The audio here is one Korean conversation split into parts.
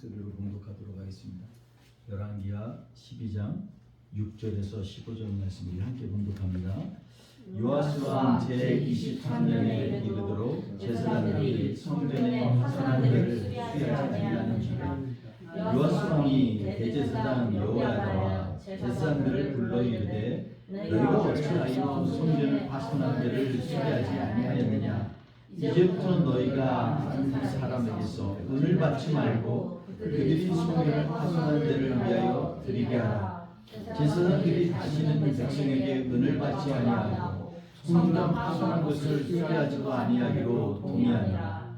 목소리로 봉독하도록 하겠습니다. 열왕기하 12장 6절에서 15절 말씀을 함께 봉독합니다. 요아스 왕 제23년에 이르도록 제사장들이 성전의 파선한들을 수리하지 아니하는 중에 요아스 왕이 대제사장 여호야다와 제사장들을 불러 이르되 너희가 어찌하여 성전을 파선한 데를 수리하지 아니하였느냐. 이제부터 너희가 한 사람에게서 은을 받지 말고 그들이 성전을 파손한 데를 위하여 드리게 하라. 제사장들이 다시는 백성에게 은을 받지 아니하고 성전 파손한 것을 수리하지도 아니하기로 동의하니라.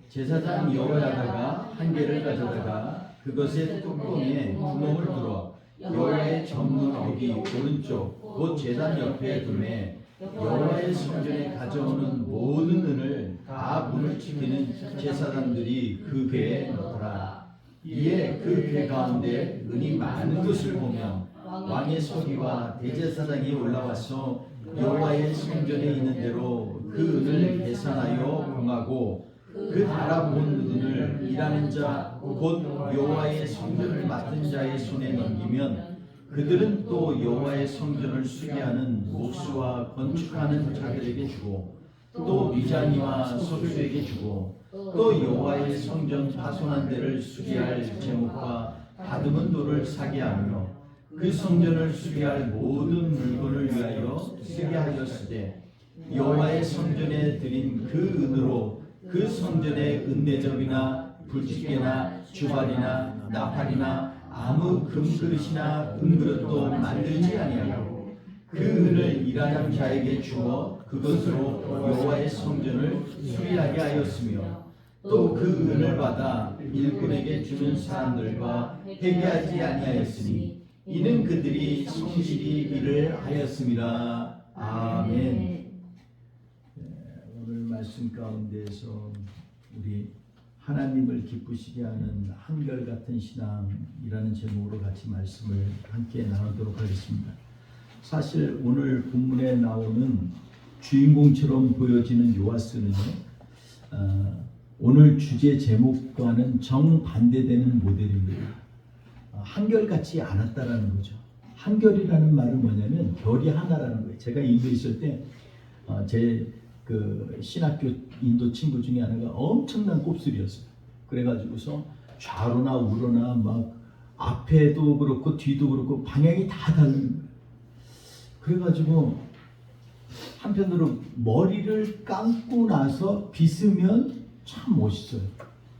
제사장 여호야다가 한 개를 가져다가 그것의 뚜껑에 구멍을 뚫어 여호와의 전문 어기 오른쪽 곧 제단 옆에 두매 여호와의 성전에 가져오는 모든 은을 다 문을 지키는 제사장들이 그 궤에 넣더라. 이에 그 궤 가운데 은이 많은 것을 보면 왕의 서기와 대제사장이 올라와서 여호와의 성전에 있는 대로 그 은을 계산하여 공하고 그 달아본 은을 일하는 자 곧 여호와의 성전을 맡은 자의 손에 넘기면 그들은 또 여호와의 성전을 수리하는 목수와 건축하는 자들에게 주고 또 미자니와 석수에게 주고 또 여호와의 성전 파손한 데를 수리할 제목과 다듬은 돌을 사게 하며 그 성전을 수리할 모든 물건을 위하여 쓰게 하였으되 여호와의 성전에 드린 그 은으로 그 성전의 은내접이나 불집게나 주발이나 나팔이나 아무 금그릇이나 은그릇도 만들지 아니하고 그 은을 일하는 자에게 주어 그것으로 여호와의 성전을 수리하게 하였으며 또 그 은을 받아 일꾼에게 주는 사람들과 회개하지 아니하였으니 이는 그들이 성실히 일을 하였음이라. 아멘. 오늘 말씀 가운데에서 우리 하나님을 기쁘시게 하는 한결같은 신앙이라는 제목으로 같이 말씀을 함께 나누도록 하겠습니다. 사실 오늘 본문에 나오는 주인공처럼 보여지는 요아스는요, 오늘 주제 제목과는 정반대되는 모델입니다. 한결같지 않았다라는 거죠. 한결이라는 말은 뭐냐면 결이 하나라는 거예요. 제가 인도에 있을 때 제 그 신학교 인도 친구 중에 하나가 엄청난 곱슬이었어요. 그래가지고서 좌로나 우로나 막 앞에도 그렇고 뒤도 그렇고 방향이 다 다른 거예요. 그래가지고 한편으로 머리를 감고 나서 빗으면 참 멋있어요.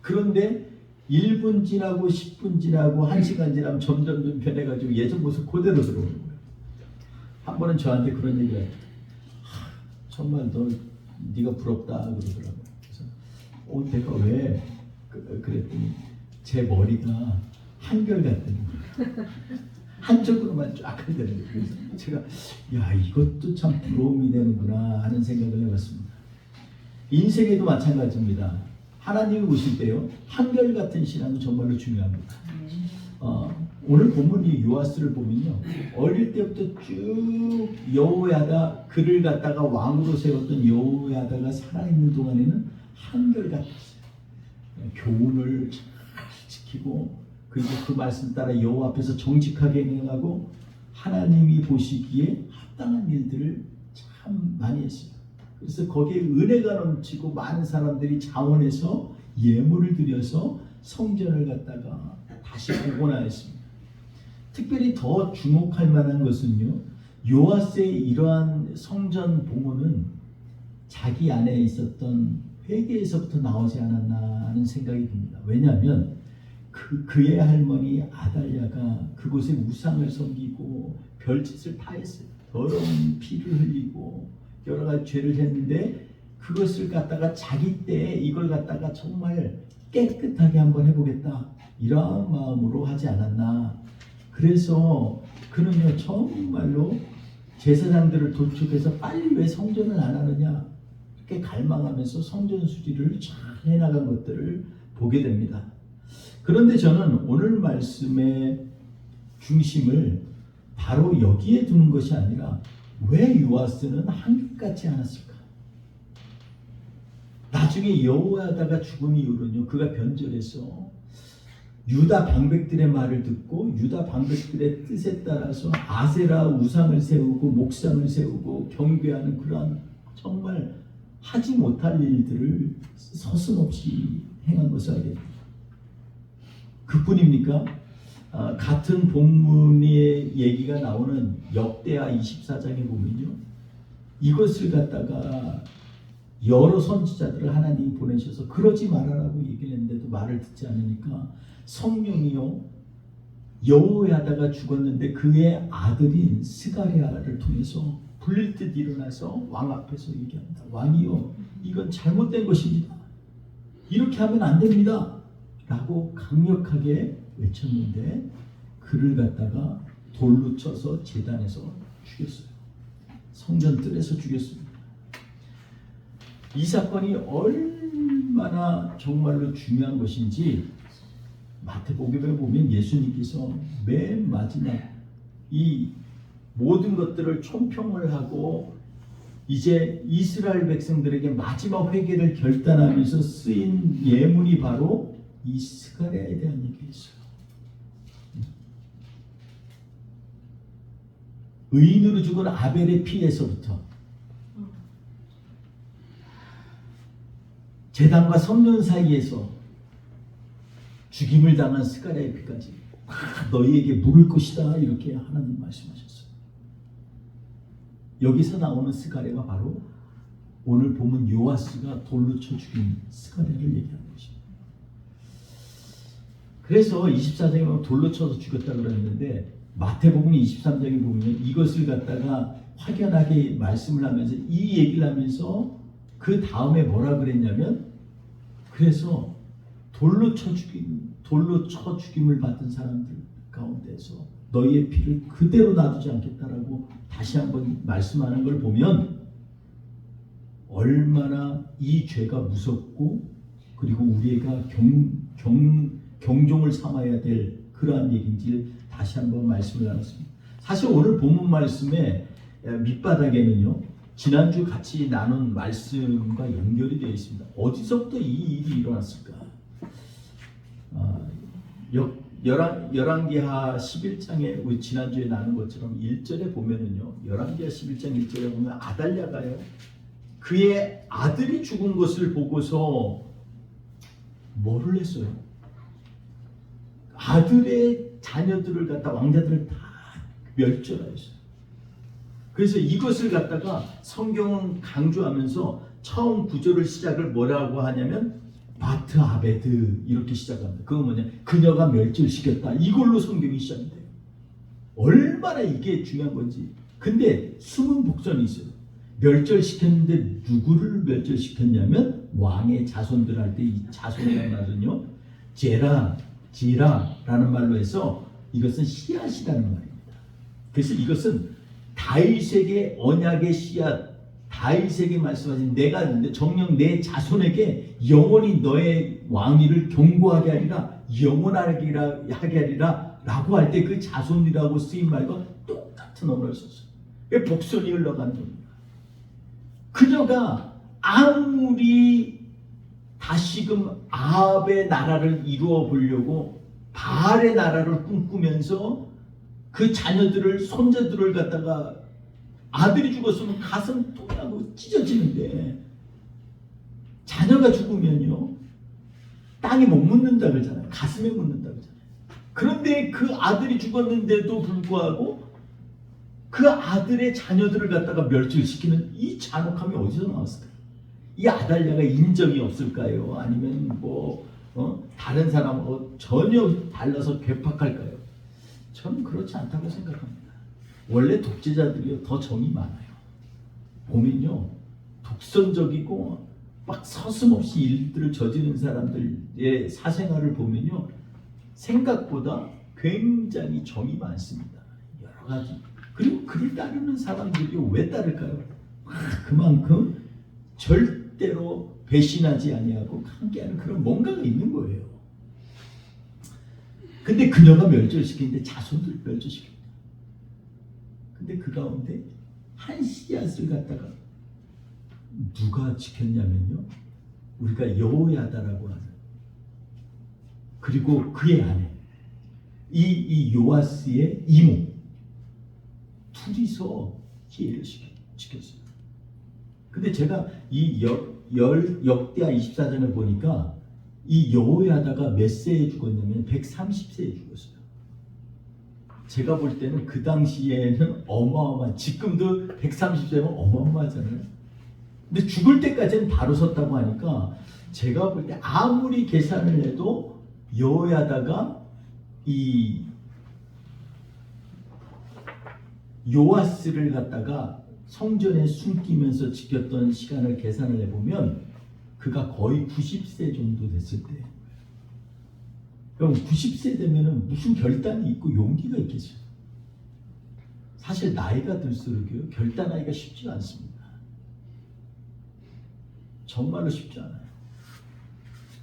그런데 1분 지나고 10분 지나고 1시간 지나면 점점 변해가지고 예전 모습 그대로 들어오는 거예요. 한 번은 저한테 그런 얘기를 해요. 정말 네가 부럽다 그러더라고요. 그래서 내가 왜 그랬더니 제 머리가 한결같다는 거예요. 한쪽으로만 쫙 한다는 거예요. 그래서 제가 야 이것도 참 부러움이 되는구나 하는 생각을 해봤습니다. 인생에도 마찬가지입니다. 하나님이 오실 때요 한결같은 신앙은 정말로 중요합니다. 오늘 본문이 요아스를 보면요 어릴 때부터 쭉 여호야다 그를 갖다가 왕으로 세웠던 여호야다가 살아있는 동안에는 한결같았어요. 교훈을 잘 지키고 그리고 그 말씀 따라 여호와 앞에서 정직하게 행하고 하나님이 보시기에 합당한 일들을 참 많이 했어요. 그래서 거기에 은혜가 넘치고 많은 사람들이 자원해서 예물을 드려서 성전을 갖다가 다시 복원하였습니다. 특별히 더 주목할 만한 것은요, 요아스의 이러한 성전 봉헌은 자기 안에 있었던 회개에서부터 나오지 않았나 하는 생각이 듭니다. 왜냐하면 그의 할머니 아달랴가 그곳에 우상을 섬기고 별짓을 다 했어요. 더러운 피를 흘리고 여러 가지 죄를 했는데 그것을 갖다가 자기 때에 이걸 갖다가 정말 깨끗하게 한번 해보겠다 이러한 마음으로 하지 않았나. 그래서 그는요 정말로 제사장들을 도축해서 빨리 왜 성전을 안 하느냐 이렇게 갈망하면서 성전 수리를 잘 해나간 것들을 보게 됩니다. 그런데 저는 오늘 말씀의 중심을 바로 여기에 두는 것이 아니라 왜 요아스는 한결같지 않았을까? 나중에 여호야다가 죽은 이후로는요 그가 변절해서 유다 방백들의 말을 듣고 유다 방백들의 뜻에 따라서 아세라 우상을 세우고 목상을 세우고 경배하는 그러한 정말 하지 못할 일들을 서슴없이 행한 것을 알게 됩니다. 그뿐입니까? 같은 본문의 얘기가 나오는 역대하 24장에 보면요, 이것을 갖다가 여러 선지자들을 하나님이 보내셔서 그러지 말아라고 얘기를 했는데도 말을 듣지 않으니까 성령이요 여호야다가 죽었는데 그의 아들인 스가랴를 통해서 불릴 듯 일어나서 왕 앞에서 얘기합니다. 왕이요, 이건 잘못된 것입니다. 이렇게 하면 안 됩니다 라고 강력하게 외쳤는데 그를 갖다가 돌로 쳐서 제단에서 죽였어요. 성전 뜰에서 죽였습니다. 이 사건이 얼마나 정말로 중요한 것인지 마태복음에 보면 예수님께서 맨 마지막 이 모든 것들을 총평을 하고 이제 이스라엘 백성들에게 마지막 회개를 결단하면서 쓰인 예문이 바로 이 스가랴에 대한 얘기였어요. 의인으로 죽은 아벨의 피에서부터 제단과 성전 사이에서 죽임을 당한 스가랴의 피까지 너희에게 물을 것이다 이렇게 하나님 말씀하셨어요. 여기서 나오는 스가랴가 바로 오늘 보면 요아스가 돌로 쳐 죽인 스가랴를 얘기하는 것입니다. 그래서 24장에 보면 돌로 쳐서 죽였다 그랬는데 마태복음 23장에 보면 이것을 갖다가 확연하게 말씀을 하면서 이 얘기를 하면서 그 다음에 뭐라 그랬냐면, 그래서 돌로 쳐 죽임을 받은 사람들 가운데서 너희의 피를 그대로 놔두지 않겠다라고 다시 한번 말씀하는 걸 보면 얼마나 이 죄가 무섭고 그리고 우리가 경종을 삼아야 될 그러한 얘기인지 다시 한번 말씀을 나눴습니다. 사실 오늘 본문 말씀의 밑바닥에는요, 지난주 같이 나눈 말씀과 연결이 되어 있습니다. 어디서부터 이 일이 일어났을까? 열왕기하 11장에 우리 지난주에 나눈 것처럼 1절에 보면은요, 열왕기하 11장 1절에 보면 아달랴가요, 그의 아들이 죽은 것을 보고서 뭐를 했어요? 아들의 자녀들을 갖다 왕자들을 다 멸절하였어요. 그래서 이것을 갖다가 성경은 강조하면서 처음 구절을 시작을 뭐라고 하냐면 바트 아베드 이렇게 시작합니다. 그건 뭐냐? 그녀가 멸절시켰다. 이걸로 성경이 시작이 돼요. 얼마나 이게 중요한 건지. 근데 숨은 복선이 있어요. 멸절시켰는데 누구를 멸절시켰냐면 왕의 자손들 할 때 이 자손이라는 말은요, 지라라는 말로 해서 이것은 씨앗이라는 말입니다. 그래서 이것은 다윗에게 언약의 씨앗, 다윗에게 말씀하신 내가 정녕 내 자손에게 영원히 너의 왕위를 견고하게 하리라, 영원하게 하리라 라고 할 때 그 자손이라고 쓰인 말과 똑같은 언어를 썼어요. 왜 복선이 흘러가는 겁니다. 그녀가 아무리 다시금 아합의 나라를 이루어 보려고 바알의 나라를 꿈꾸면서 그 자녀들을, 손자들을 갖다가 아들이 죽었으면 가슴 뚱하고 찢어지는데 자녀가 죽으면요 땅에 못 묻는다 그러잖아요. 가슴에 묻는다 그러잖아요. 그런데 그 아들이 죽었는데도 불구하고 그 아들의 자녀들을 갖다가 멸절시키는 이 잔혹함이 어디서 나왔을까요? 이 아달랴가 인정이 없을까요? 아니면 다른 사람하고 전혀 달라서 괴팍할까요? 저는 그렇지 않다고 생각합니다. 원래 독재자들이 더 정이 많아요. 보면요, 독선적이고 막 서슴없이 일들을 저지르는 사람들의 사생활을 보면요, 생각보다 굉장히 정이 많습니다. 여러 가지. 그리고 그를 따르는 사람들이 왜 따를까요? 그만큼 절대로 배신하지 아니하고 함께하는 그런 뭔가가 있는 거예요. 근데 그녀가 멸절시키는데 자손들 멸절시킵니다. 근데 그 가운데 한 씨앗을 갖다가 누가 지켰냐면요, 우리가 여호야다라고 하는 그리고 그의 아내 이 요아스의 이모 둘이서 기회를 시켰어요. 근데 제가 이 역대하 24장을 보니까 이 여호야다가 몇 세에 죽었냐면 130세에 죽었어요. 제가 볼 때는 그 당시에는 어마어마한, 지금도 130세면 어마어마하잖아요. 근데 죽을 때까지는 바로 섰다고 하니까 제가 볼 때 아무리 계산을 해도 여호야다가 이 요아스를 갖다가 성전에 숨기면서 지켰던 시간을 계산을 해보면 그가 거의 90세 정도 됐을 때, 그럼 90세 되면은 무슨 결단이 있고 용기가 있겠어요. 사실 나이가 들수록요 결단하기가 쉽지가 않습니다. 정말로 쉽지 않아요.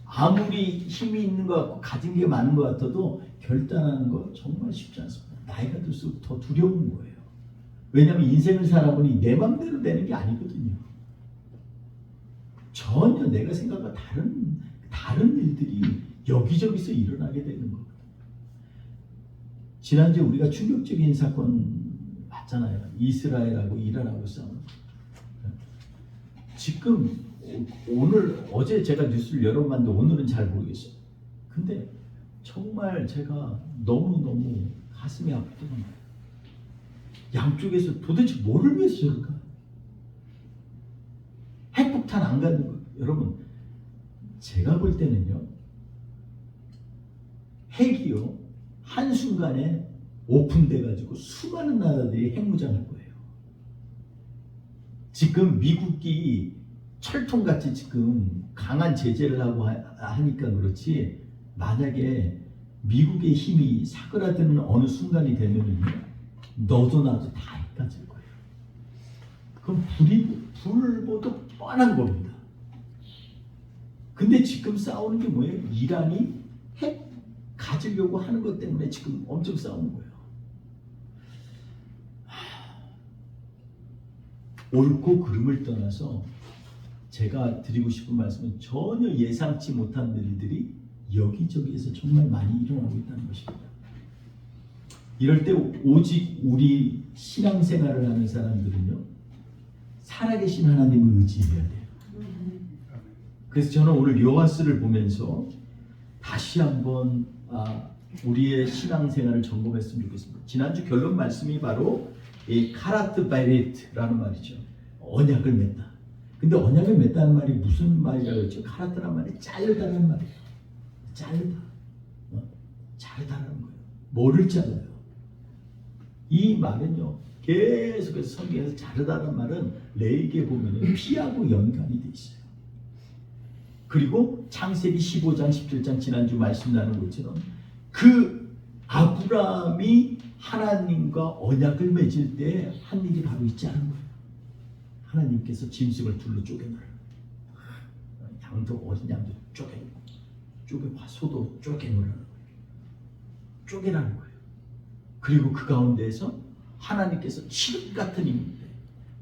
아무리 힘이 있는 것 같고 가진 게 많은 것 같아도 결단하는 거 정말 쉽지 않습니다. 나이가 들수록 더 두려운 거예요. 왜냐하면 인생을 살아보니 내 맘대로 되는 게 아니거든요. 전혀 내가 생각과 다른 일들이 여기저기서 일어나게 되는 거거든요. 지난주에 우리가 충격적인 사건 봤잖아요. 이스라엘하고 이란하고 싸움. 지금 어제 제가 뉴스를 여러 번 봤는데 오늘은 잘 모르겠어요. 근데 정말 제가 너무너무 가슴이 아프더라고요. 양쪽에서 도대체 뭐를 위해서 저럴까? 핵폭탄 안 가는 거. 여러분, 제가 볼 때는요, 핵이요, 한순간에 오픈돼가지고 수많은 나라들이 핵무장할 거예요. 지금 미국이 철통같이 지금 강한 제재를 하고 하니까 그렇지, 만약에 미국의 힘이 사그라드는 어느 순간이 되면은요, 너도 나도 다 헷갈릴 거예요. 그럼 불보도 뻔한 겁니다. 근데 지금 싸우는 게 뭐예요? 이란이 핵 가지려고 하는 것 때문에 지금 엄청 싸우는 거예요. 옳고 그름을 떠나서 제가 드리고 싶은 말씀은 전혀 예상치 못한 일들이 여기저기에서 정말 많이 일어나고 있다는 것입니다. 이럴 때 오직 우리 신앙생활을 하는 사람들은요, 살아계신 하나님을 의지해야 돼요. 그래서 저는 오늘 요아스를 보면서 다시 한번 우리의 신앙생활을 점검했으면 좋겠습니다. 지난주 결론 말씀이 바로 이 카라트 베리트라는 말이죠. 언약을 맺다. 근데 언약을 맺다는 말이 무슨 말이라고 했죠? 카라트라는 말이 자르다는 말이에요. 자르다. 자르다라는 거예요. 뭐를 잘라요? 이 말은요, 계속해서 성경에서 자르다는 말은 레위기에 보면 피하고 연관이 돼 있어요. 그리고 창세기 15장 17장 지난주 말씀 나눈 것처럼 그 아브라함이 하나님과 언약을 맺을 때 한 일이 바로 있지 않은 거예요. 하나님께서 짐승을 둘로 쪼개놔요. 양도 어린 양도 쪼개봐, 소도 쪼개놓으라는 거예요. 쪼개라는 거예요. 그리고 그 가운데에서 하나님께서 칠흑 같은 힘인데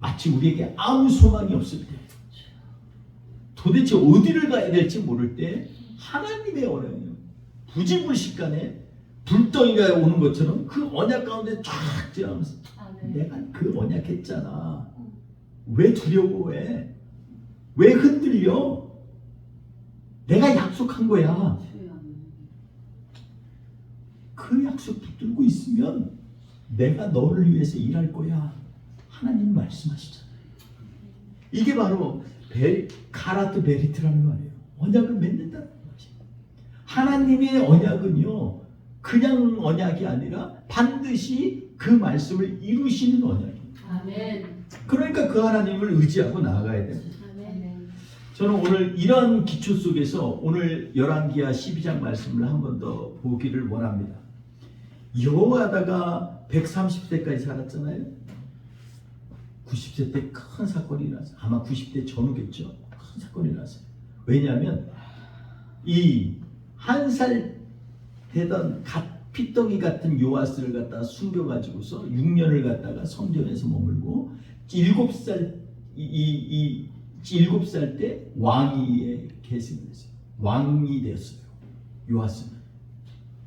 마치 우리에게 아무 소망이 없을 때, 도대체 어디를 가야 될지 모를 때 하나님의 언약이요, 부지불식간에 불덩이가 오는 것처럼 그 언약 가운데 쫙 지나면서 내가 그 언약 했잖아. 왜 두려워해? 왜 흔들려? 내가 약속한 거야. 그 약속 붙들고 있으면 내가 너를 위해서 일할 거야. 하나님 말씀하시잖아요. 이게 바로 카라트 베리트라는 말이에요. 언약을 맺는다는 말이에요. 하나님의 언약은요, 그냥 언약이 아니라 반드시 그 말씀을 이루시는 언약입니다. 아멘. 그러니까 그 하나님을 의지하고 나아가야 돼요. 아멘. 저는 오늘 이런 기초 속에서 오늘 열왕기하 12장 말씀을 한 번 더 보기를 원합니다. 여호와다가 130세까지 살았잖아요. 90세 때 큰 사건이 일어났어요. 아마 90대 전후겠죠. 큰 사건이 일어났어요. 왜냐하면 이 한 살 되던 핏덩이 같은 요아스를 갖다가 숨겨가지고서 6년을 갖다가 성전에서 머물고 7살 이 7살 때 왕위에 계승했어요. 왕이 되었어요. 요아스는.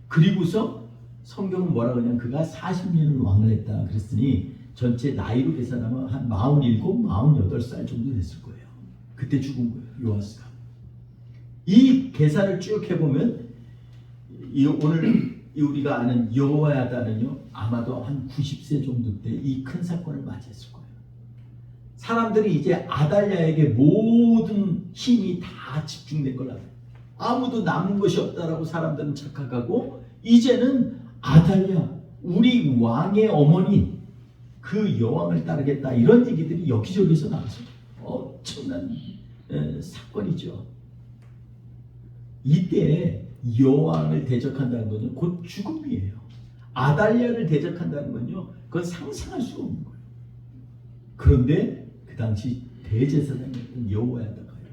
그리고서 성경은 뭐라 그러냐면 그가 40년을 왕을 했다 그랬으니 전체 나이로 계산하면 한 47, 48살 정도 됐을 거예요. 그때 죽은 거예요, 요아스가. 이 계산을 쭉 해보면 오늘 우리가 아는 여호야다는요 아마도 한 90세 정도 때 이 큰 사건을 맞이했을 거예요. 사람들이 이제 아달랴에게 모든 힘이 다 집중된 걸 알아요. 아무도 남은 것이 없다라고 사람들은 착각하고 이제는 아달랴 우리 왕의 어머니 그 여왕을 따르겠다 이런 얘기들이 여기저기서 나와서 엄청난 사건이죠. 이때 여왕을 대적한다는 것은 곧 죽음이에요. 아달랴를 대적한다는 건요 그건 상상할 수 없는 거예요. 그런데 그 당시 대제사장이었던 여호야다가요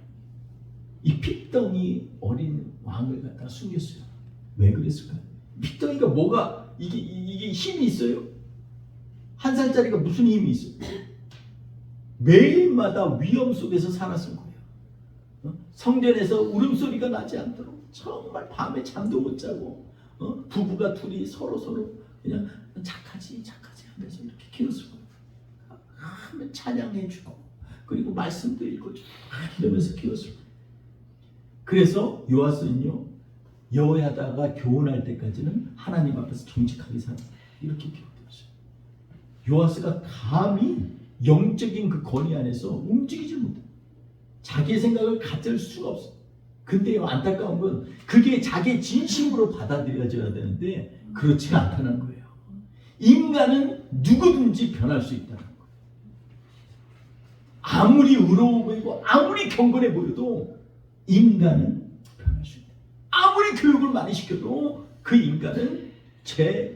이 핏덩이 어린 왕을 갖다 숨겼어요. 왜 그랬을까요? 핏덩이가 뭐가 이게 힘이 있어요? 한 살짜리가 무슨 힘이 있어요? 매일마다 위험 속에서 살았을 거예요. 성전에서 울음소리가 나지 않도록 정말 밤에 잠도 못 자고 부부가 둘이 서로 그냥 착하지 하면서 이렇게 키웠을 거예요. 하면 찬양해주고 그리고 말씀도 읽어주고 이러면서 키웠을 거예요. 그래서 요아스는요 여호야다가 교훈할 때까지는 하나님 앞에서 정직하게 살아 이렇게 기록되었어요. 요아스가 감히 영적인 그 권위 안에서 움직이지 못해. 자기의 생각을 가질 수가 없어. 근데요 안타까운 건 그게 자기의 진심으로 받아들여져야 되는데 그렇지가 않다는 거예요. 인간은 누구든지 변할 수 있다는 거예요. 아무리 의로워 보이고 아무리 경건해 보여도 인간은 변할 수 있다. 아무리 교육을 많이 시켜도 그 인간은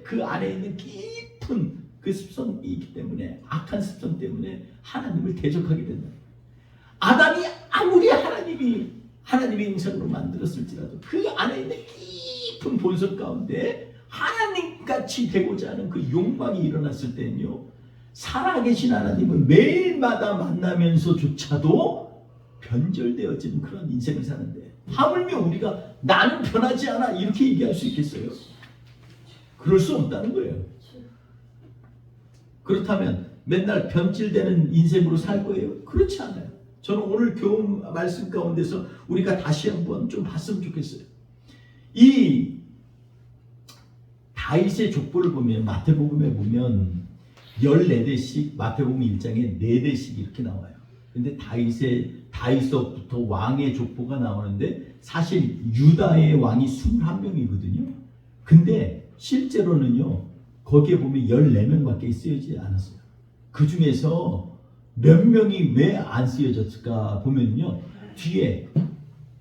그 안에 있는 깊은 그 습성이 있기 때문에 악한 습성 때문에 하나님을 대적하게 된다. 아담이 아무리 하나님의 형상으로 만들었을지라도 그 안에 있는 깊은 본성 가운데 하나님같이 되고자 하는 그 욕망이 일어났을 때는요 살아계신 하나님을 매일마다 만나면서조차도 변절되어지는 그런 인생을 사는데 하물며 우리가 나는 변하지 않아 이렇게 얘기할 수 있겠어요? 그럴 수 없다는 거예요. 그렇다면 맨날 변질되는 인생으로 살 거예요? 그렇지 않아요. 저는 오늘 교훈 말씀 가운데서 우리가 다시 한번 좀 봤으면 좋겠어요. 이 다윗의 족보를 보면 마태복음에 보면 14대씩 마태복음 1장에 4대씩 이렇게 나와요. 근데 다윗서부터 왕의 족보가 나오는데 사실 유다의 왕이 21명이거든요. 근데 실제로는요 거기에 보면 14명밖에 쓰여지지 않았어요. 그 중에서 몇 명이 왜 안 쓰여졌을까 보면요 뒤에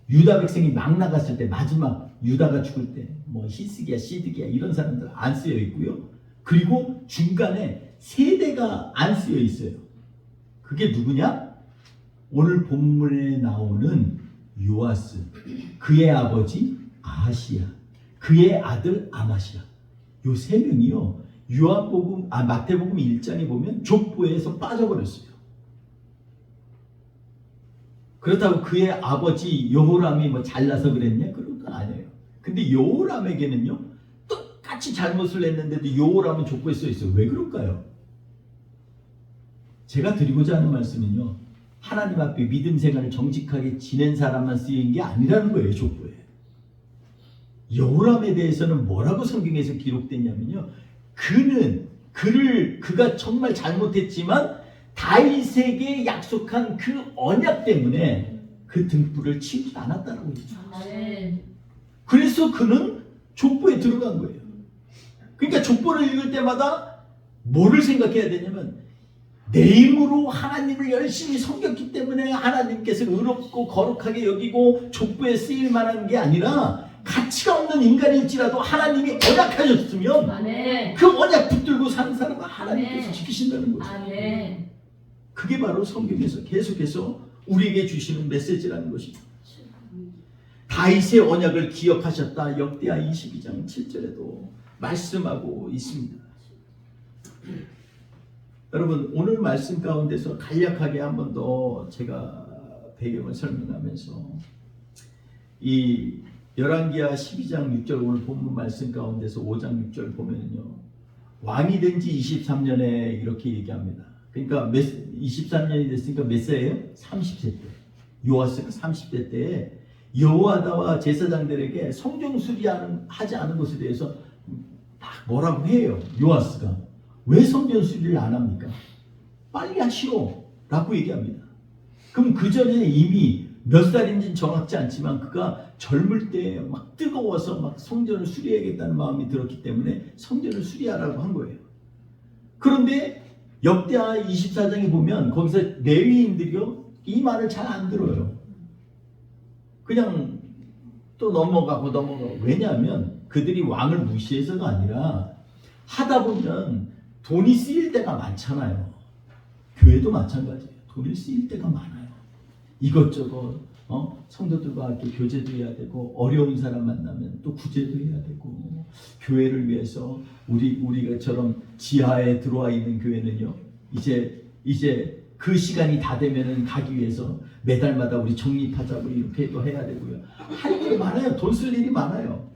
유다 백성이 막 나갔을 때 마지막 유다가 죽을 때 뭐 히스기야 시드기야 이런 사람들 안 쓰여 있고요. 그리고 중간에 세대가 안 쓰여 있어요. 그게 누구냐? 오늘 본문에 나오는 요아스, 그의 아버지 아하시야, 그의 아들 아마시야. 요 세 명이요. 마태복음 1장에 보면 족보에서 빠져버렸어요. 그렇다고 그의 아버지 여호람이 뭐 잘나서 그랬냐? 그런 건 아니에요. 근데 여호람에게는요 똑같이 잘못을 했는데도 여호람은 족보에 써 있어요. 왜 그럴까요? 제가 드리고자 하는 말씀은요 하나님 앞에 믿음 생활을 정직하게 지낸 사람만 쓰인 게 아니라는 거예요. 족보에. 여호람에 대해서는 뭐라고 성경에서 기록됐냐면요 그가 정말 잘못했지만 다윗에게 약속한 그 언약 때문에 그 등불을 치우지 않았다라고 했죠. 그래서 그는 족보에 들어간 거예요. 그러니까 족보를 읽을 때마다 뭐를 생각해야 되냐면 내 힘으로 하나님을 열심히 섬겼기 때문에 하나님께서 의롭고 거룩하게 여기고 족보에 쓰일 만한 게 아니라 가치가 없는 인간일지라도 하나님이 언약하셨으면 그 언약 붙들고 사는 사람은 하나님께서 지키신다는 거죠. 그게 바로 성경에서 계속해서 우리에게 주시는 메시지라는 것입니다. 다윗의 언약을 기억하셨다. 역대하 22장 7절에도 말씀하고 있습니다. 여러분 오늘 말씀 가운데서 간략하게 한 번 더 제가 배경을 설명하면서 이 열왕기하 12장 6절 오늘 본문 말씀 가운데서 5장 6절 보면요. 왕이 된 지 23년에 이렇게 얘기합니다. 그러니까 23년이 됐으니까 몇 세예요? 30세 때. 요아스가 30세 때에 여호와다와 제사장들에게 성전 수리하지 않은 것에 대해서 막 뭐라고 해요. 요아스가. 왜 성전 수리를 안 합니까? 빨리 하시오 라고 얘기합니다. 그럼 그 전에 이미 몇 살인지는 정확치 않지만 그가 젊을 때 막 뜨거워서 막 성전을 수리해야겠다는 마음이 들었기 때문에 성전을 수리하라고 한 거예요. 그런데 역대하 24장에 보면 거기서 레위인들이요 이 말을 잘 안 들어요. 그냥 또 넘어가고 왜냐하면 그들이 왕을 무시해서가 아니라 하다 보면 돈이 쓰일 때가 많잖아요. 교회도 마찬가지예요. 돈이 쓰일 때가 많아요. 이것저것 성도들과 함께 교제도 해야 되고 어려운 사람 만나면 또 구제도 해야 되고 교회를 위해서 우리가처럼 지하에 들어와 있는 교회는요 이제 그 시간이 다 되면은 가기 위해서 매달마다 우리 적립하자고 이렇게 또 해야 되고요. 할 일이 많아요. 돈 쓸 일이 많아요.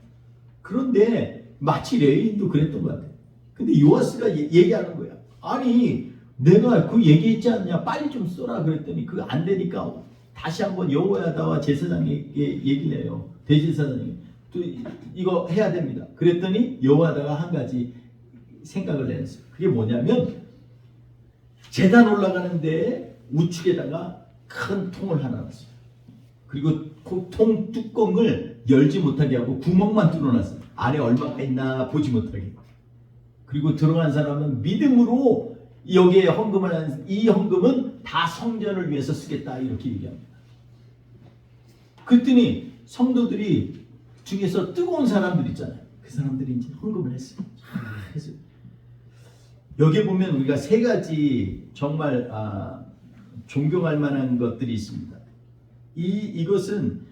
그런데 마치 레위인도 그랬던 것 같아요. 근데 요아스가 얘기하는 거야. 아니 내가 그 얘기했지 않냐 빨리 좀 써라 그랬더니 그거 안 되니까 다시 한번 여호야다와 제사장에게 얘기를 해요. 대제사장이 또 이거 해야 됩니다. 그랬더니 여호야다가 한 가지 생각을 내었어요. 그게 뭐냐면 제단 올라가는데 우측에다가 큰 통을 하나 놨어요. 그리고 그 통 뚜껑을 열지 못하게 하고 구멍만 뚫어놨어요. 안에 얼마가 있나 보지 못하게. 그리고 들어간 사람은 믿음으로 여기에 헌금을 하는 이 헌금은 다 성전을 위해서 쓰겠다 이렇게 얘기합니다. 그랬더니 성도들이 중에서 뜨거운 사람들 있잖아요. 그 사람들이 이제 헌금을 했어요. 했어요. 여기 보면 우리가 세 가지 정말 존경할 만한 것들이 있습니다. 이것은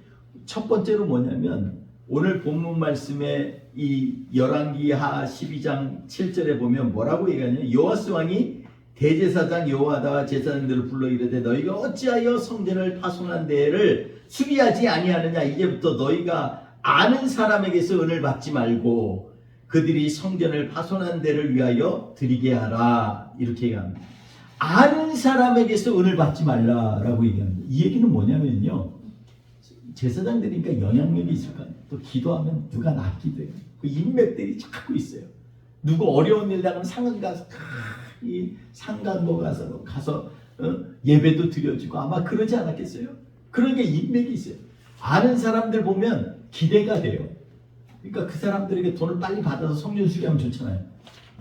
첫 번째로 뭐냐면 오늘 본문 말씀에 이 열왕기하 12장 7절에 보면 뭐라고 얘기하냐면 요아스 왕이 대제사장 여호야다와 제사장들을 불러 이르되 너희가 어찌하여 성전을 파손한 데를 수리하지 아니하느냐. 이제부터 너희가 아는 사람에게서 은을 받지 말고 그들이 성전을 파손한 데를 위하여 드리게 하라. 이렇게 얘기합니다. 아는 사람에게서 은을 받지 말라라고 얘기합니다. 이 얘기는 뭐냐면요. 제사장들이니까 영향력이 있을 거 아니에요. 또 기도하면 누가 낫기도 해요. 그 인맥들이 자꾸 있어요. 누구 어려운 일 나가면 상관 가서 이 상간모 가서 예배도 드려지고 아마 그러지 않았겠어요? 그러니까 인맥이 있어요. 아는 사람들 보면 기대가 돼요. 그러니까 그 사람들에게 돈을 빨리 받아서 성전 수리하면 좋잖아요.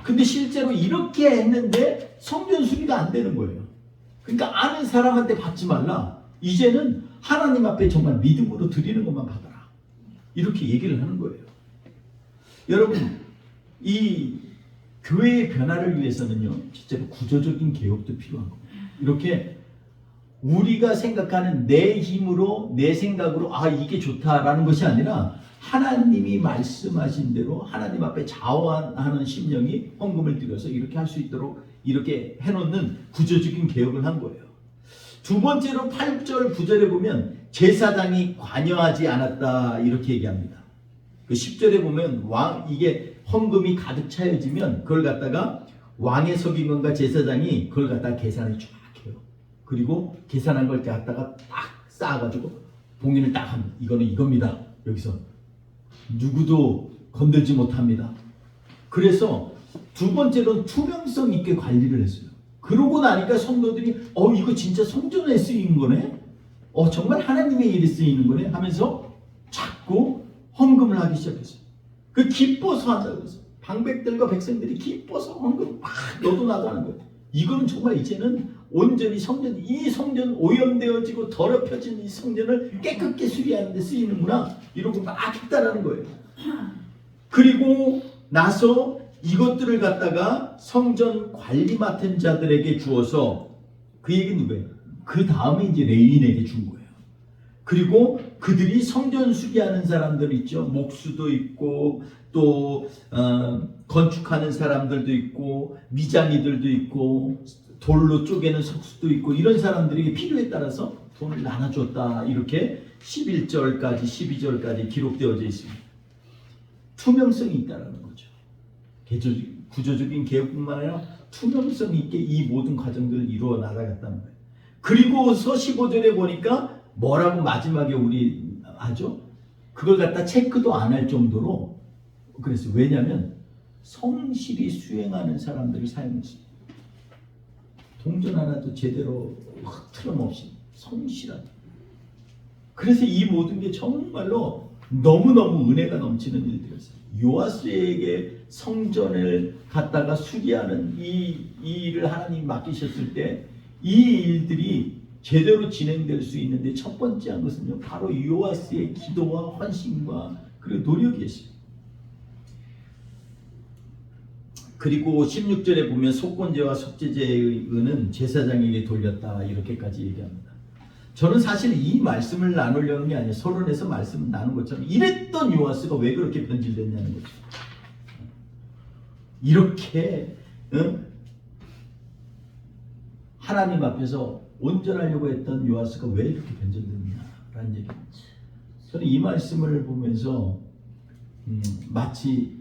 근데 실제로 이렇게 했는데 성전 수리가 안 되는 거예요. 그러니까 아는 사람한테 받지 말라. 이제는 하나님 앞에 정말 믿음으로 드리는 것만 받아라. 이렇게 얘기를 하는 거예요. 여러분, 이 교회의 변화를 위해서는요, 진짜로 구조적인 개혁도 필요한 겁니다. 이렇게 우리가 생각하는 내 힘으로, 내 생각으로 이게 좋다라는 것이 아니라 하나님이 말씀하신 대로 하나님 앞에 자원하는 심령이 헌금을 드려서 이렇게 할 수 있도록 이렇게 해놓는 구조적인 개혁을 한 거예요. 두 번째로 8절 9절에 보면 제사장이 관여하지 않았다 이렇게 얘기합니다. 그 10절에 보면 이게 헌금이 가득 차여지면 그걸 갖다가 왕의 서기관과 제사장이 그걸 갖다가 계산을 쫙 해요. 그리고 계산한 걸 갖다가 딱 쌓아가지고 봉인을 딱 합니다. 이거는 이겁니다. 여기서 누구도 건들지 못합니다. 그래서 두 번째로는 투명성 있게 관리를 했어요. 그러고 나니까 성도들이 이거 진짜 성전에 쓰이는 거네? 정말 하나님의 일에 쓰이는 거네? 하면서 자꾸 헌금을 하기 시작했어요. 그 기뻐서 한다고 했어요. 방백들과 백성들이 기뻐서 헌금 막 너도 나도 하는 거예요. 이거는 정말 이제는 온전히 이 성전 오염되어지고 더럽혀진 이 성전을 깨끗게 수리하는 데 쓰이는구나. 이러고 막 했다라는 거예요. 그리고 나서 이것들을 갖다가 성전 관리 맡은 자들에게 주어서 그 얘기는 누구예요? 그 다음에 이제 레위인에게 준 거예요. 그리고 그들이 성전 수리하는 사람들 있죠. 목수도 있고 또 건축하는 사람들도 있고 미장이들도 있고 돌로 쪼개는 석수도 있고 이런 사람들에게 필요에 따라서 돈을 나눠줬다 이렇게 11절까지 12절까지 기록되어져 있습니다. 투명성이 있다라는 거죠. 구조적인 개혁뿐만 아니라 투명성 있게 이 모든 과정들을 이루어 나가겠다는 거예요. 그리고서 15절에 보니까 뭐라고 마지막에 우리 하죠? 그걸 갖다 체크도 안 할 정도로 그래서 왜냐하면 성실히 수행하는 사람들을 사용했습니다. 동전 하나도 제대로 틀림없이 성실하다. 그래서 이 모든 게 정말로 너무너무 은혜가 넘치는 일들이었어요. 요아스에게 성전을 갖다가 수리하는 이 일을 하나님 맡기셨을 때 이 일들이 제대로 진행될 수 있는데 첫 번째 한 것은요, 바로 요아스의 기도와 헌신과 그리고 노력이었어요. 그리고 16절에 보면 속건제와 속죄제의 은은 제사장에게 돌렸다 이렇게까지 얘기합니다. 저는 사실 이 말씀을 나누려는 게 아니에요. 서론에서 말씀을 나눈 것처럼 이랬던 요아스가 왜 그렇게 변질됐냐는 거죠. 이렇게 하나님 앞에서 온전하려고 했던 요아스가 왜 이렇게 변질됐냐라는 얘기입니다. 저는 이 말씀을 보면서 마치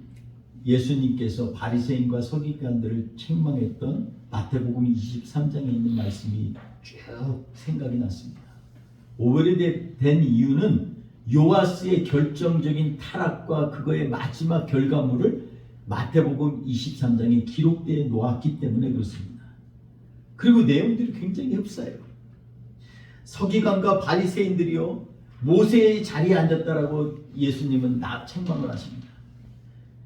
예수님께서 바리새인과 서기관들을 책망했던 마태복음 23장에 있는 말씀이 쭉 생각이 났습니다. 오래된 이유는 요아스의 결정적인 타락과 그거의 마지막 결과물을 마태복음 23장에 기록되어 놓았기 때문에 그렇습니다. 그리고 내용들이 굉장히 흡사해요. 서기관과 바리새인들이요 모세의 자리에 앉았다라고 예수님은 책망을 하십니다.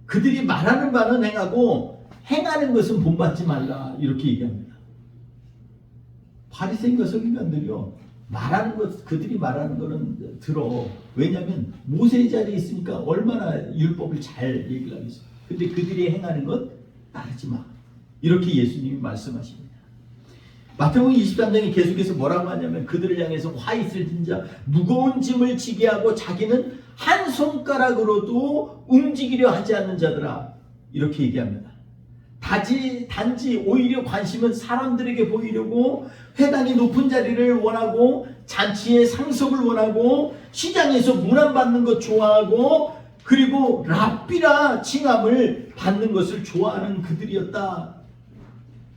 그들이 말하는 바는 행하고 행하는 것은 본받지 말라 이렇게 얘기합니다. 바리새인과 서기관들이요 말하는 것 그들이 말하는 거는 들어. 왜냐하면 모세의 자리에 있으니까 얼마나 율법을 잘 얘기를 하겠어요. 근데 그들이 행하는 것 따르지 마. 이렇게 예수님이 말씀하십니다. 마태복음 23장에 계속해서 뭐라고 하냐면 그들을 향해서 화 있을 진자 무거운 짐을 지게 하고 자기는 한 손가락으로도 움직이려 하지 않는 자들아 이렇게 얘기합니다. 단지 오히려 관심은 사람들에게 보이려고 회당의 높은 자리를 원하고 잔치의 상석을 원하고 시장에서 문안받는 것 좋아하고 그리고 랍비라 칭함을 받는 것을 좋아하는 그들이었다.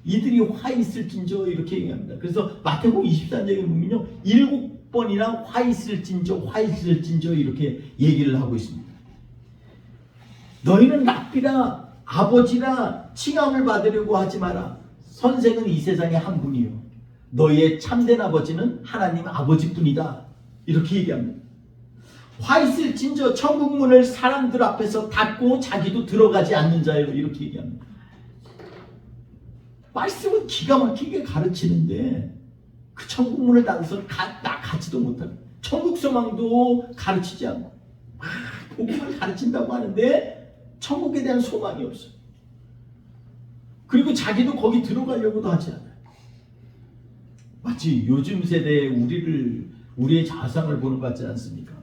이들이 화 있을진저 이렇게 얘기합니다. 그래서 마태복음 23장에 보면요 7번이나 화 있을진저 이렇게 얘기를 하고 있습니다. 너희는 랍비라 아버지라 칭함을 받으려고 하지 마라. 선생은 이 세상에 한 분이요 너희의 참된 아버지는 하나님 아버지뿐이다. 이렇게 얘기합니다. 화 있을진저 천국 문을 사람들 앞에서 닫고 자기도 들어가지 않는 자요 이렇게 얘기합니다. 말씀은 기가 막히게 가르치는데 그 천국 문을 닫아서 나가지도 못하고 천국 소망도 가르치지 않고 복음을 가르친다고 하는데 천국에 대한 소망이 없어요. 그리고 자기도 거기 들어가려고도 하지 않아요. 마치 요즘 세대에 우리의 자상을 보는 것 같지 않습니까?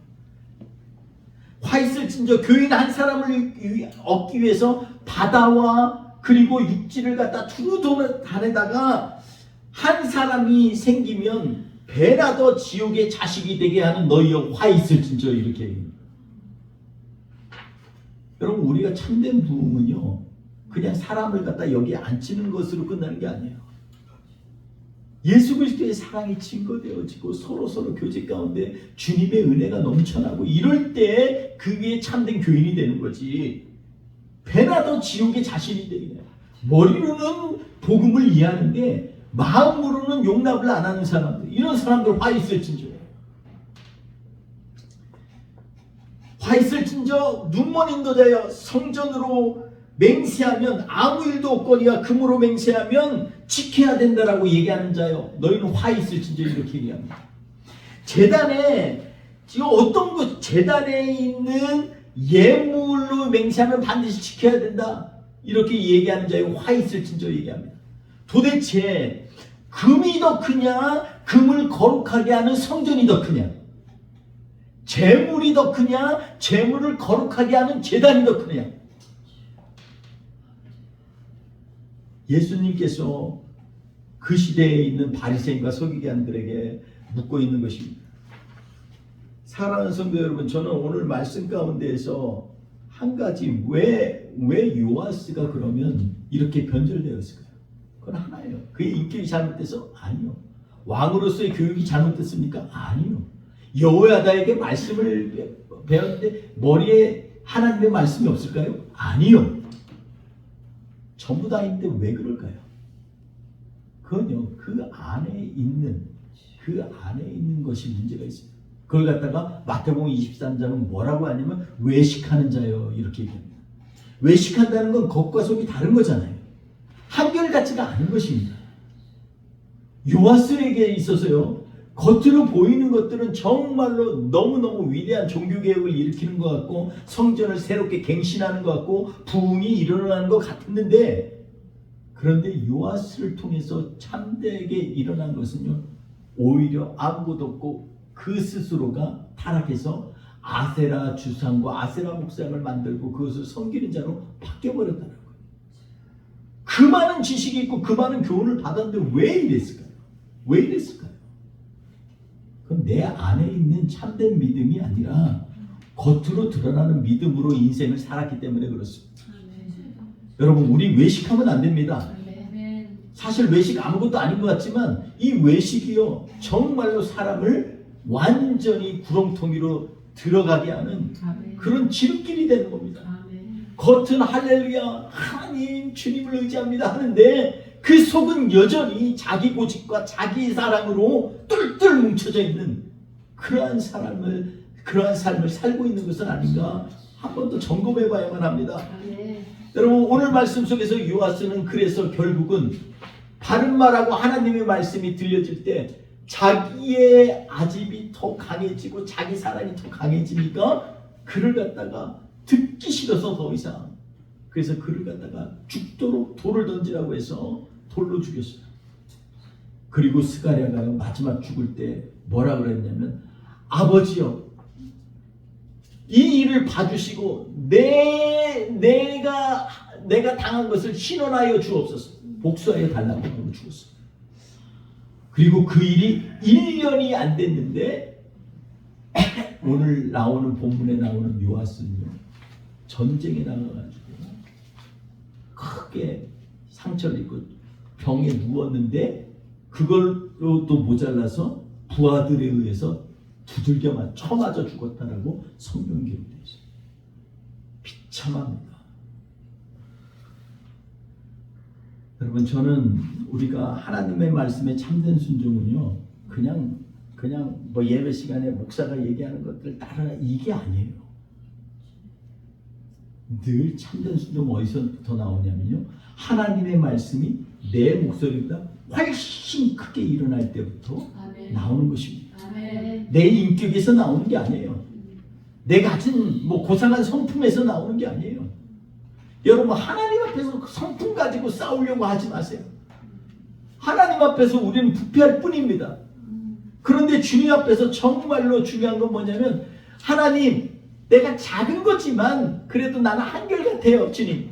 화 있을진저 교인 한 사람을 얻기 위해서 바다와 그리고 육지를 갖다 두루 다니다가 한 사람이 생기면 배나 더 지옥의 자식이 되게 하는 너희여 화 있을진저 이렇게 얘기합니다. 여러분 우리가 참된 부흥은요 그냥 사람을 갖다 여기에 앉히는 것으로 끝나는 게 아니에요. 예수 그리스도의 사랑이 증거되어지고 서로 교제 가운데 주님의 은혜가 넘쳐나고 이럴 때 그게 참된 교인이 되는 거지. 배나 더 지옥의 자신이 되게 돼요. 머리로는 복음을 이해하는데 마음으로는 용납을 안 하는 사람들, 이런 사람들 화 있을진저. 화 있을진저 눈먼 인도자여 성전으로 맹세하면 아무 일도 없거니와 금으로 맹세하면 지켜야 된다라고 얘기하는 자요 너희는 화 있을진저 이렇게 얘기합니다. 제단에 지금 어떤 것 제단에 있는 예물로 맹세하면 반드시 지켜야 된다 이렇게 얘기하는 자요 화 있을진저 얘기합니다. 도대체 금이 더 크냐 금을 거룩하게 하는 성전이 더 크냐 재물이 더 크냐 재물을 거룩하게 하는 제단이 더 크냐. 예수님께서 그 시대에 있는 바리새인과 서기관들에게 묻고 있는 것입니다. 사랑하는 성도 여러분, 저는 오늘 말씀 가운데에서 한 가지 왜 요아스가 그러면 이렇게 변절되었을까요? 그건 하나예요. 그의 인격이 잘못돼서? 아니요. 왕으로서의 교육이 잘못됐습니까? 아니요. 여호야다에게 말씀을 배웠는데 머리에 하나님의 말씀이 없을까요? 아니요. 전부 다 있는데 왜 그럴까요? 그건요, 그 안에 있는 것이 문제가 있어요. 그걸 갖다가 마태복음 23장은 뭐라고 하냐면 외식하는 자요 이렇게 얘기합니다. 외식한다는 건 겉과 속이 다른 거잖아요. 한결같지가 않은 것입니다. 요아스에게 있어서요, 겉으로 보이는 것들은 정말로 너무너무 위대한 종교개혁을 일으키는 것 같고 성전을 새롭게 갱신하는 것 같고 부흥이 일어나는 것 같았는데, 그런데 요아스를 통해서 참되게 일어난 것은요, 오히려 아무것도 없고 그 스스로가 타락해서 아세라 주상과 아세라 목상을 만들고 그것을 섬기는 자로 바뀌어버렸다는 거예요. 그 많은 지식이 있고 그 많은 교훈을 받았는데 왜 이랬을까요? 왜 이랬을까요? 그건 내 안에 있는 참된 믿음이 아니라 겉으로 드러나는 믿음으로 인생을 살았기 때문에 그렇습니다. 여러분, 우리 외식하면 안 됩니다. 사실 외식 아무것도 아닌 것 같지만 이 외식이요, 정말로 사람을 완전히 구렁텅이로 들어가게 하는 그런 지름길이 되는 겁니다. 겉은 할렐루야, 하나님 주님을 의지합니다 하는데 그 속은 여전히 자기 고집과 자기 사랑으로 똘똘 뭉쳐져 있는 그러한 삶을 살고 있는 것은 아닌가 한 번 더 점검해 봐야만 합니다. 여러분, 오늘 말씀 속에서 요아스는 그래서 결국은 바른 말하고 하나님의 말씀이 들려질 때 자기의 아집이 더 강해지고 자기 사랑이 더 강해지니까 그를 갖다가 듣기 싫어서 더 이상, 그래서 그를 갖다가 죽도록 돌을 던지라고 해서 돌로 죽였어요. 그리고 스가랴가 마지막 죽을 때 뭐라 그랬냐면, 아버지여, 이 일을 봐주시고 내가 당한 것을 신원하여 주옵소서. 복수하여 달라고 하고 죽었어요. 그리고 그 일이 1년이 안 됐는데 오늘 나오는 본문에 나오는 요아스는요, 전쟁에 나가가지고 크게 상처를 입고 병에 누웠는데 그걸로도 모자라서 부하들에 의해서 두들겨 쳐맞아 죽었다라고 성경 기록되어 있어요. 비참합니다. 여러분, 저는 우리가 하나님의 말씀에 참된 순종은요, 그냥 뭐 예배 시간에 목사가 얘기하는 것들 따라 이게 아니에요. 늘 참된 순종 어디서부터 나오냐면요, 하나님의 말씀이 내 목소리보다 훨씬 크게 일어날 때부터 나오는 것입니다. 내 인격에서 나오는 게 아니에요. 내 가진 뭐 고상한 성품에서 나오는 게 아니에요. 여러분, 하나님 앞에서 그 성품 가지고 싸우려고 하지 마세요. 하나님 앞에서 우리는 부패할 뿐입니다. 그런데 주님 앞에서 정말로 중요한 건 뭐냐면, 하나님, 내가 작은 거지만 그래도 나는 한결같아요. 주님,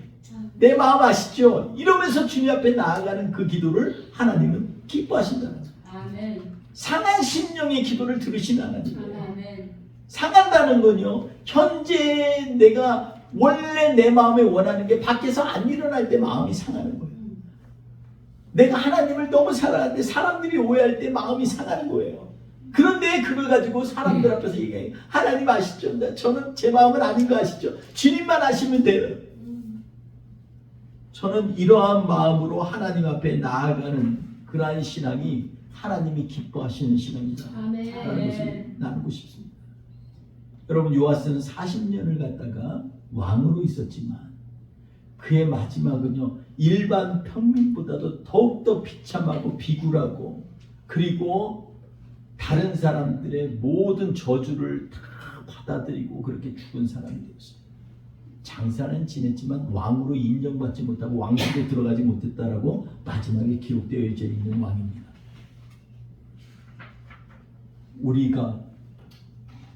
내 마음 아시죠? 이러면서 주님 앞에 나아가는 그 기도를 하나님은 기뻐하신다는 거예요. 아멘. 상한 심령의 기도를 들으시는 하나님. 아멘. 상한다는 건요, 현재 내가 원래 내 마음에 원하는 게 밖에서 안 일어날 때 마음이 상하는 거예요. 내가 하나님을 너무 사랑하는데 사람들이 오해할 때 마음이 상하는 거예요. 그런데 그걸 가지고 사람들 앞에서 얘기해요. 하나님 아시죠? 저는 제 마음은 아닌 거 아시죠? 주님만 아시면 돼요. 저는 이러한 마음으로 하나님 앞에 나아가는 그러한 신앙이 하나님이 기뻐하시는 신앙이다 라는 것을 나누고 싶습니다. 여러분, 요아스는 40년을 갖다가 왕으로 있었지만 그의 마지막은요, 일반 평민보다도 더욱더 비참하고 비굴하고, 그리고 다른 사람들의 모든 저주를 다 받아들이고 그렇게 죽은 사람이 되었어요. 장사는 지냈지만 왕으로 인정받지 못하고 왕실에 들어가지 못했다라고 마지막에 기록되어 있는 왕입니다. 우리가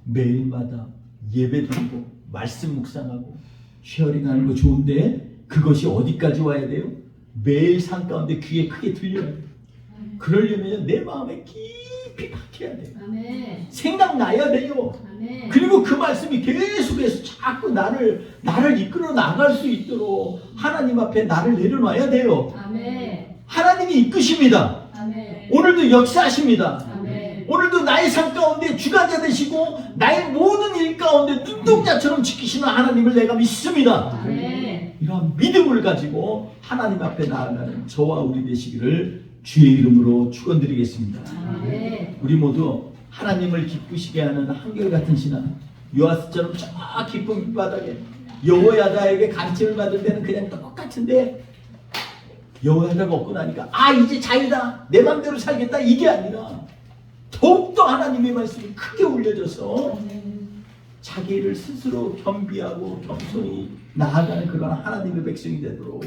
매일마다 예배드리고 말씀 묵상하고 쉐어링하는 거 좋은데 그것이 어디까지 와야 돼요? 매일 삶 가운데 귀에 크게 들려야 돼요. 그러려면 내 마음에 깊이 깊이 박혀야 돼요. 아멘. 생각나야 돼요. 아멘. 그리고 그 말씀이 계속해서 자꾸 나를 이끌어 나갈 수 있도록 하나님 앞에 나를 내려놔야 돼요. 아멘. 하나님이 이끄십니다. 아멘. 오늘도 역사하십니다. 아멘. 오늘도 나의 삶 가운데 주관자 되시고 나의 모든 일 가운데 눈동자처럼 지키시는 하나님을 내가 믿습니다. 아멘. 이러한 믿음을 가지고 하나님 앞에 나아가는 저와 우리 되시기를 주의 이름으로 축원드리겠습니다. 아멘. 우리 모두 하나님을 기쁘시게 하는 한결같은 신앙, 요아스처럼 저 깊은 밑바닥에 여호야다에게 가르침을 받을 때는 그냥 똑같은데 여호야다가 없고 나니까 이제 자유다, 내 맘대로 살겠다, 이게 아니라 더욱더 하나님의 말씀이 크게 울려져서 자기를 스스로 겸비하고 겸손히 나아가는 그런 하나님의 백성이 되도록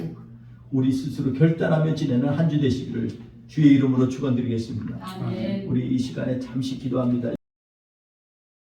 우리 스스로 결단하며 지내는 한 주 되시기를 주의 이름으로 축원드리겠습니다. 아멘. 우리 이 시간에 잠시 기도합니다.